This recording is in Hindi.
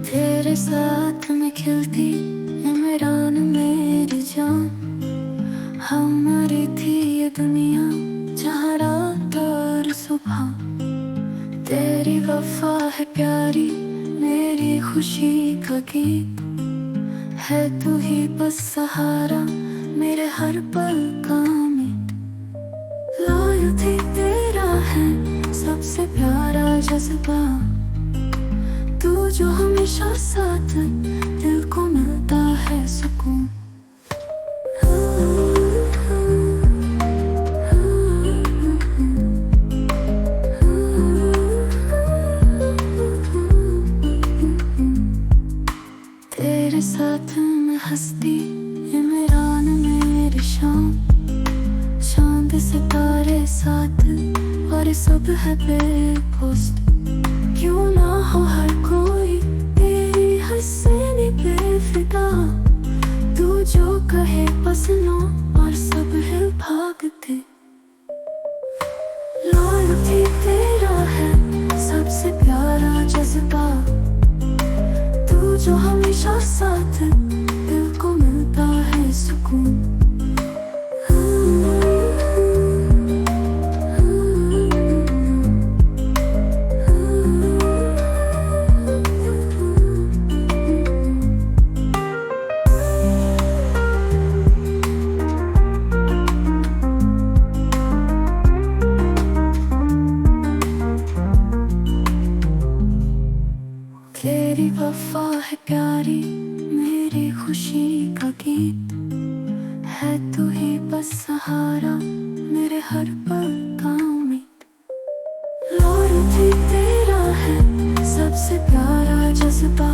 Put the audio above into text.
तेरे साथ में खिलती इमरान मेरी जान, हमारी थी ये दुनिया जहाँ रात और सुबह। तेरी वफा है प्यारी मेरी खुशी का गीत, है तू ही बस सहारा मेरे हर पल का उम्मीद। लॉयल्टी तेरा है सबसे प्यारा जज्बा, तू जो हमेशा साथ दिल को मिलता है सुकून। तेरे साथ में हंसती इमरान मेरी शाम, चांद सितारे साथ और सुबह बेपोस्ट। क्यों ना हो हर कोई तेरी हंसने बेफिदा, तू जो कहे बस लो और सब है भागते। लॉयल्टी तेरा है सबसे प्यारा जज्बा, तू जो हमेशा साथ दिल को मिलता है सुकून। तेरी वफा है प्यारी मेरी खुशी का गीत, है तू ही बस सहारा मेरे हर पल का उम्मीद। लॉयल्टी तेरा है सबसे प्यारा जज्बा,